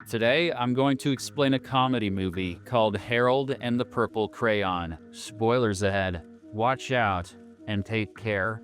Today, I'm going to explain a comedy movie called Harold and the Purple Crayon. Spoilers ahead. Watch out and take care.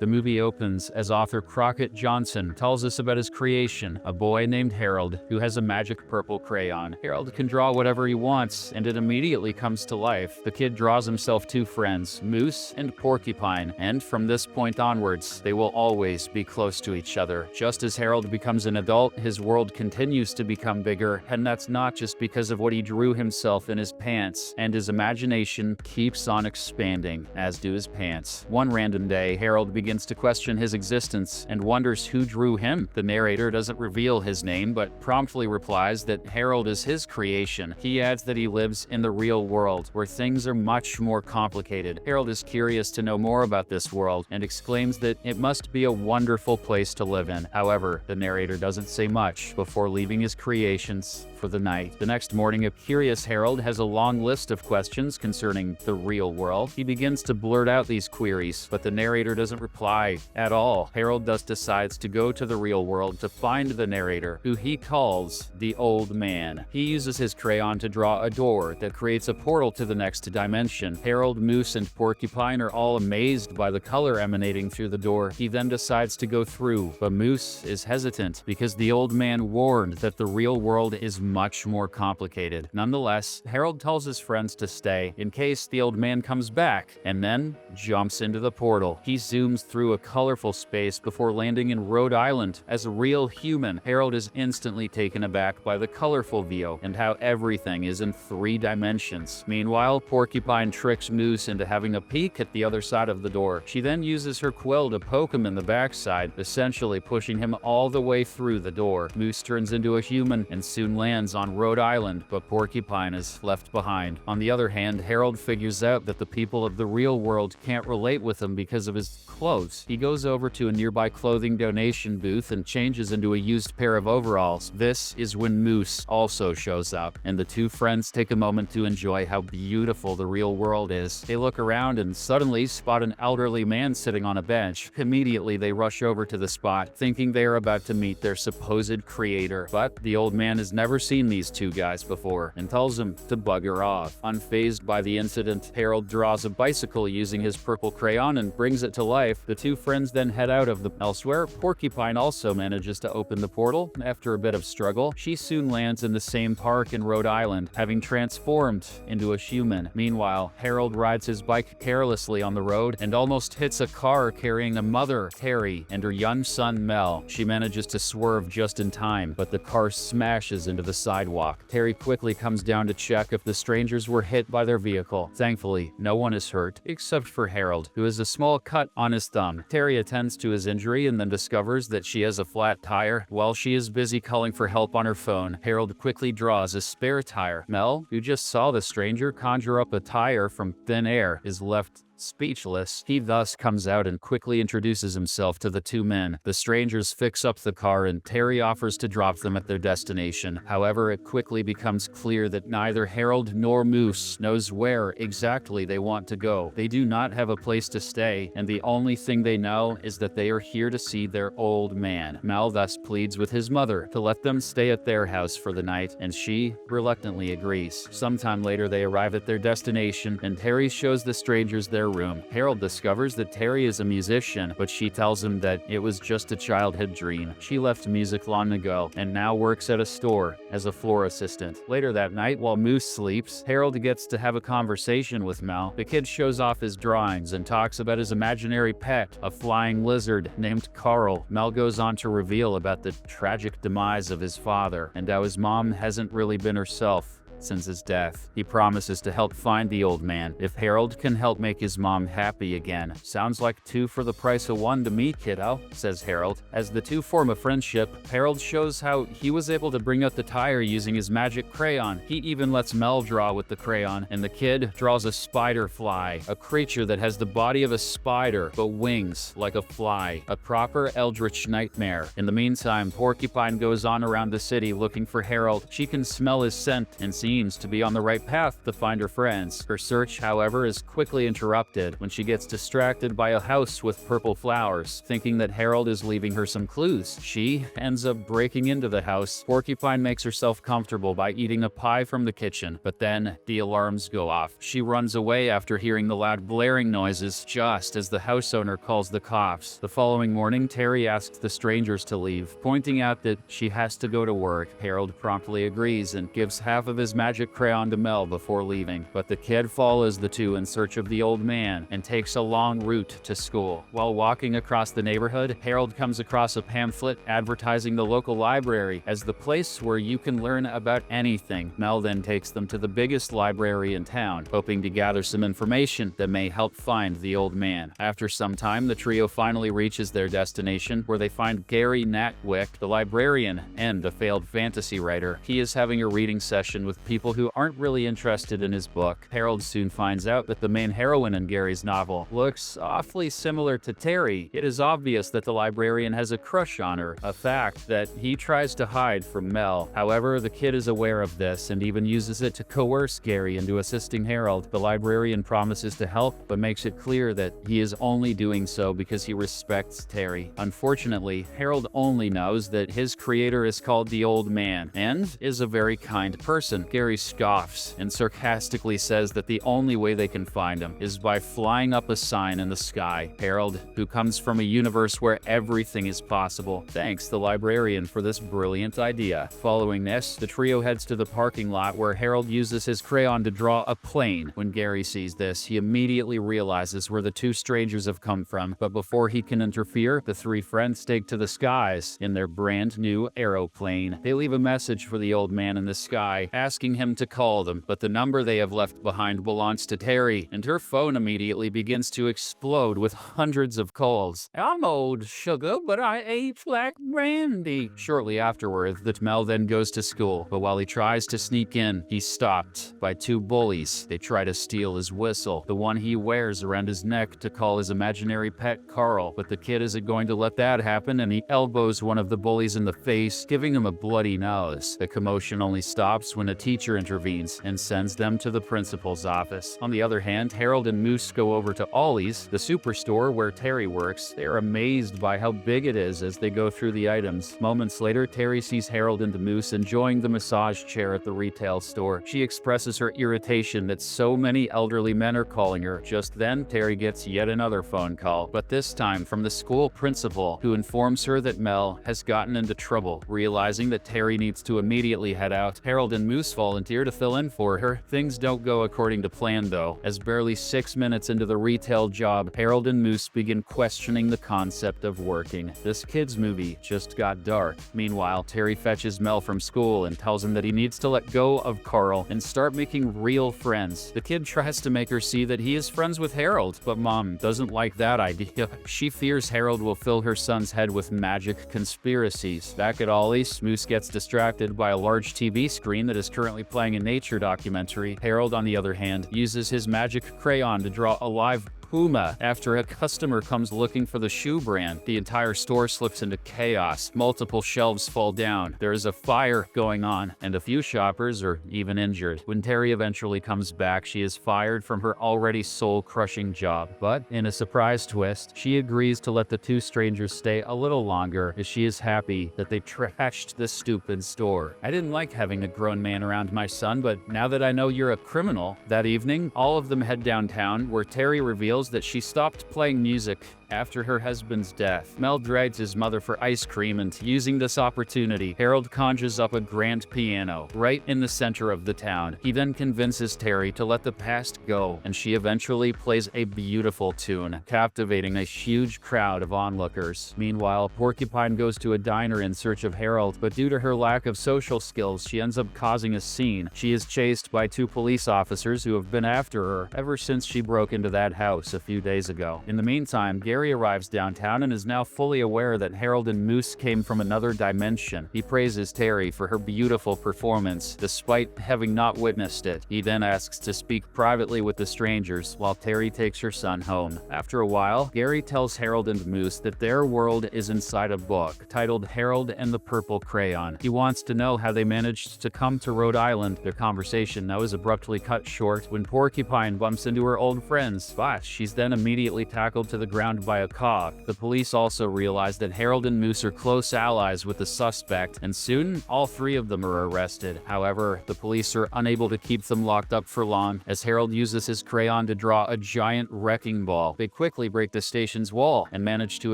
The movie opens as author Crockett Johnson tells us about his creation, a boy named Harold who has a magic purple crayon. Harold can draw whatever he wants, and it immediately comes to life. The kid draws himself two friends, Moose and Porcupine, and from this point onwards, they will always be close to each other. Just as Harold becomes an adult, his world continues to become bigger, and that's not just because of what he drew himself in his pants, and his imagination keeps on expanding, as do his pants. One random day, Harold begins to question his existence and wonders who drew him. The narrator doesn't reveal his name, but promptly replies that Harold is his creation. He adds that he lives in the real world, where things are much more complicated. Harold is curious to know more about this world and exclaims that it must be a wonderful place to live in. However, the narrator doesn't say much before leaving his creations for the night. The next morning, a curious Harold has a long list of questions concerning the real world. He begins to blurt out these queries, but the narrator doesn't reply at all. Harold thus decides to go to the real world to find the narrator, who he calls the Old Man. He uses his crayon to draw a door that creates a portal to the next dimension. Harold, Moose, and Porcupine are all amazed by the color emanating through the door. He then decides to go through, but Moose is hesitant because the Old Man warned that the real world is much more complicated. Nonetheless, Harold tells his friends to stay in case the Old Man comes back, and then jumps into the portal. He zooms through a colorful space before landing in Rhode Island. As a real human, Harold is instantly taken aback by the colorful view and how everything is in 3 dimensions. Meanwhile, Porcupine tricks Moose into having a peek at the other side of the door. She then uses her quill to poke him in the backside, essentially pushing him all the way through the door. Moose turns into a human and soon lands on Rhode Island, but Porcupine is left behind. On the other hand, Harold figures out that the people of the real world can't relate with him because of his clothes. He goes over to a nearby clothing donation booth and changes into a used pair of overalls. This is when Moose also shows up, and the two friends take a moment to enjoy how beautiful the real world is. They look around and suddenly spot an elderly man sitting on a bench. Immediately, they rush over to the spot, thinking they are about to meet their supposed creator. But the old man has never seen these two guys before and tells him to bugger off. Unfazed by the incident, Harold draws a bicycle using his purple crayon and brings it to life. The two friends then head out of the elsewhere. Porcupine also manages to open the portal. After a bit of struggle, she soon lands in the same park in Rhode Island, having transformed into a human. Meanwhile, Harold rides his bike carelessly on the road and almost hits a car carrying a mother, Terry, and her young son, Mel. She manages to swerve just in time, but the car smashes into the sidewalk. Terry quickly comes down to check if the strangers were hit by their vehicle. Thankfully, no one is hurt, except for Harold, who has a small cut on his thumb. Terry attends to his injury and then discovers that she has a flat tire. While she is busy calling for help on her phone, Harold quickly draws a spare tire. Mel, who just saw the stranger conjure up a tire from thin air, is left speechless. He thus comes out and quickly introduces himself to the two men. The strangers fix up the car and Terry offers to drop them at their destination. However, it quickly becomes clear that neither Harold nor Moose knows where exactly they want to go. They do not have a place to stay, and the only thing they know is that they are here to see their old man. Mal thus pleads with his mother to let them stay at their house for the night, and she reluctantly agrees. Sometime later, they arrive at their destination, and Terry shows the strangers their room. Harold discovers that Terry is a musician, but she tells him that it was just a childhood dream. She left music long ago and now works at a store as a floor assistant. Later that night, while Moose sleeps, Harold gets to have a conversation with Mel. The kid shows off his drawings and talks about his imaginary pet, a flying lizard named Carl. Mel goes on to reveal about the tragic demise of his father and how his mom hasn't really been herself since his death. He promises to help find the old man if Harold can help make his mom happy again. Sounds like 2 for the price of 1 to me, kiddo, says Harold. As the two form a friendship, Harold shows how he was able to bring out the tire using his magic crayon. He even lets Mel draw with the crayon, and the kid draws a spider fly, a creature that has the body of a spider but wings like a fly, a proper eldritch nightmare. In the meantime, Porcupine goes on around the city looking for Harold. She can smell his scent and sees seems to be on the right path to find her friends. Her search, however, is quickly interrupted when she gets distracted by a house with purple flowers. Thinking that Harold is leaving her some clues, she ends up breaking into the house. Porcupine makes herself comfortable by eating a pie from the kitchen, but then the alarms go off. She runs away after hearing the loud blaring noises just as the house owner calls the cops. The following morning, Terry asks the strangers to leave, pointing out that she has to go to work. Harold promptly agrees and gives half of his magic crayon to Mel before leaving, but the kid follows the two in search of the old man and takes a long route to school. While walking across the neighborhood, Harold comes across a pamphlet advertising the local library as the place where you can learn about anything. Mel then takes them to the biggest library in town, hoping to gather some information that may help find the old man. After some time, the trio finally reaches their destination, where they find Gary Natwick, the librarian and a failed fantasy writer. He is having a reading session with people who aren't really interested in his book. Harold soon finds out that the main heroine in Gary's novel looks awfully similar to Terry. It is obvious that the librarian has a crush on her, a fact that he tries to hide from Mel. However, the kid is aware of this and even uses it to coerce Gary into assisting Harold. The librarian promises to help, but makes it clear that he is only doing so because he respects Terry. Unfortunately, Harold only knows that his creator is called the Old Man and is a very kind person. Gary scoffs and sarcastically says that the only way they can find him is by flying up a sign in the sky. Harold, who comes from a universe where everything is possible, thanks the librarian for this brilliant idea. Following this, the trio heads to the parking lot where Harold uses his crayon to draw a plane. When Gary sees this, he immediately realizes where the two strangers have come from, but before he can interfere, the three friends take to the skies in their brand new aeroplane. They leave a message for the old man in the sky, asking him to call them, but the number they have left behind belongs to Terry, and her phone immediately begins to explode with hundreds of calls. "I'm old, sugar, but I age like brandy." Shortly afterward, the Mel then goes to school, but while he tries to sneak in, he's stopped by two bullies. They try to steal his whistle, the one he wears around his neck to call his imaginary pet Carl, but the kid isn't going to let that happen, and he elbows one of the bullies in the face, giving him a bloody nose. The commotion only stops when a teacher intervenes and sends them to the principal's office. On the other hand, Harold and Moose go over to Ollie's, the superstore where Terry works. They are amazed by how big it is as they go through the items. Moments later, Terry sees Harold and Moose enjoying the massage chair at the retail store. She expresses her irritation that so many elderly men are calling her. Just then, Terry gets yet another phone call, but this time from the school principal, who informs her that Mel has gotten into trouble. Realizing that Terry needs to immediately head out, Harold and Moose volunteer to fill in for her. Things don't go according to plan though, as barely 6 minutes into the retail job, Harold and Moose begin questioning the concept of working. This kid's movie just got dark. Meanwhile, Terry fetches Mel from school and tells him that he needs to let go of Carl and start making real friends. The kid tries to make her see that he is friends with Harold, but Mom doesn't like that idea. She fears Harold will fill her son's head with magic conspiracies. Back at Ollie's, Moose gets distracted by a large TV screen that is currently playing a nature documentary. Harold, on the other hand, uses his magic crayon to draw a live puma after a customer comes looking for the shoe brand. The entire store slips into chaos. Multiple shelves fall down. There is a fire going on, and a few shoppers are even injured. When Terry eventually comes back, she is fired from her already soul-crushing job. But in a surprise twist, she agrees to let the two strangers stay a little longer, as she is happy that they trashed the stupid store. "I didn't like having a grown man around my son, but now that I know you're a criminal." That evening, all of them head downtown, where Terry reveals that she stopped playing music after her husband's death. Mel drags his mother for ice cream, and using this opportunity, Harold conjures up a grand piano right in the center of the town. He then convinces Terry to let the past go, and she eventually plays a beautiful tune, captivating a huge crowd of onlookers. Meanwhile, Porcupine goes to a diner in search of Harold, but due to her lack of social skills, she ends up causing a scene. She is chased by two police officers who have been after her ever since she broke into that house a few days ago. In the meantime, Gary Gary arrives downtown and is now fully aware that Harold and Moose came from another dimension. He praises Terry for her beautiful performance, despite having not witnessed it. He then asks to speak privately with the strangers, while Terry takes her son home. After a while, Gary tells Harold and Moose that their world is inside a book, titled Harold and the Purple Crayon. He wants to know how they managed to come to Rhode Island. Their conversation now is abruptly cut short when Porcupine bumps into her old friends, but she's then immediately tackled to the ground by a cop. The police also realize that Harold and Moose are close allies with the suspect, and soon all three of them are arrested. However, the police are unable to keep them locked up for long, as Harold uses his crayon to draw a giant wrecking ball. They quickly break the station's wall and manage to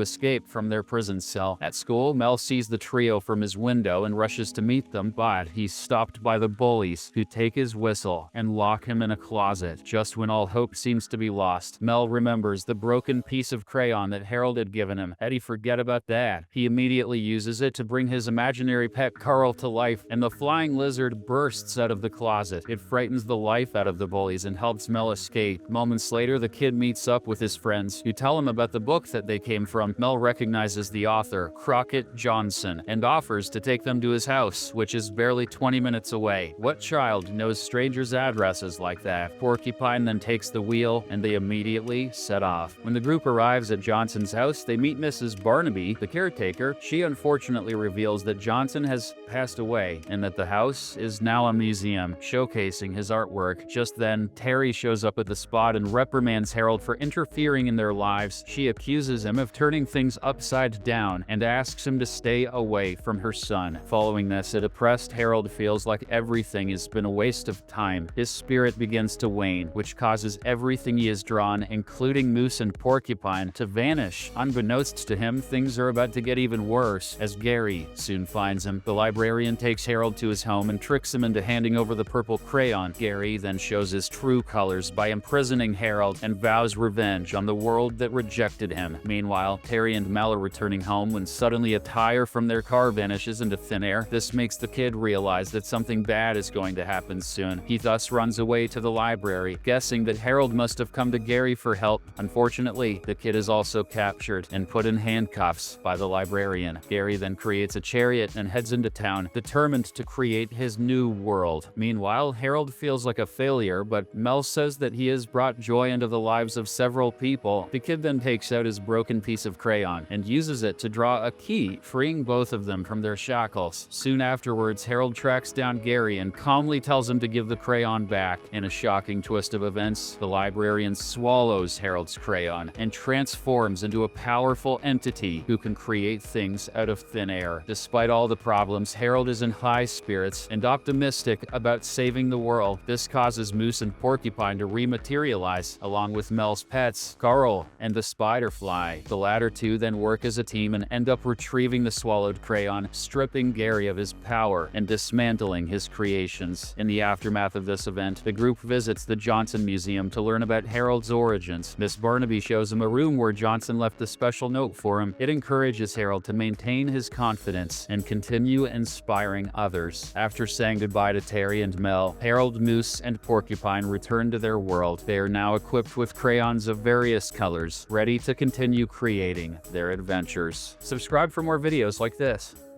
escape from their prison cell. At school, Mel sees the trio from his window and rushes to meet them, but he's stopped by the bullies, who take his whistle and lock him in a closet. Just when all hope seems to be lost, Mel remembers the broken piece of crayon that Harold had given him. How'd he forget about that? He immediately uses it to bring his imaginary pet Carl to life, and the flying lizard bursts out of the closet. It frightens the life out of the bullies and helps Mel escape. Moments later, the kid meets up with his friends, who tell him about the book that they came from. Mel recognizes the author, Crockett Johnson, and offers to take them to his house, which is barely 20 minutes away. What child knows strangers' addresses like that? Porcupine then takes the wheel, and they immediately set off. When the group arrives at Johnson's house, they meet Mrs. Barnaby, the caretaker. She unfortunately reveals that Johnson has passed away, and that the house is now a museum, showcasing his artwork. Just then, Terry shows up at the spot and reprimands Harold for interfering in their lives. She accuses him of turning things upside down and asks him to stay away from her son. Following this, a depressed Harold feels like everything has been a waste of time. His spirit begins to wane, which causes everything he has drawn, including Moose and Porcupine, to vanish. Unbeknownst to him, things are about to get even worse, as Gary soon finds him. The librarian takes Harold to his home and tricks him into handing over the purple crayon. Gary then shows his true colors by imprisoning Harold and vows revenge on the world that rejected him. Meanwhile, Terry and Mel are returning home when suddenly a tire from their car vanishes into thin air. This makes the kid realize that something bad is going to happen soon. He thus runs away to the library, guessing that Harold must have come to Gary for help. Unfortunately, the kid is also captured and put in handcuffs by the librarian. Gary then creates a chariot and heads into town, determined to create his new world. Meanwhile, Harold feels like a failure, but Mel says that he has brought joy into the lives of several people. The kid then takes out his broken piece of crayon and uses it to draw a key, freeing both of them from their shackles. Soon afterwards, Harold tracks down Gary and calmly tells him to give the crayon back. In a shocking twist of events, the librarian swallows Harold's crayon and transforms into a powerful entity who can create things out of thin air. Despite all the problems, Harold is in high spirits and optimistic about saving the world. This causes Moose and Porcupine to rematerialize, along with Mel's pets, Carl and the Spiderfly. The latter two then work as a team and end up retrieving the swallowed crayon, stripping Gary of his power and dismantling his creations. In the aftermath of this event, the group visits the Johnson Museum to learn about Harold's origins. Miss Barnaby shows him a room where Johnson left a special note for him. It encourages Harold to maintain his confidence and continue inspiring others. After saying goodbye to Terry and Mel, Harold, Moose, and Porcupine return to their world. They are now equipped with crayons of various colors, ready to continue creating their adventures. Subscribe for more videos like this.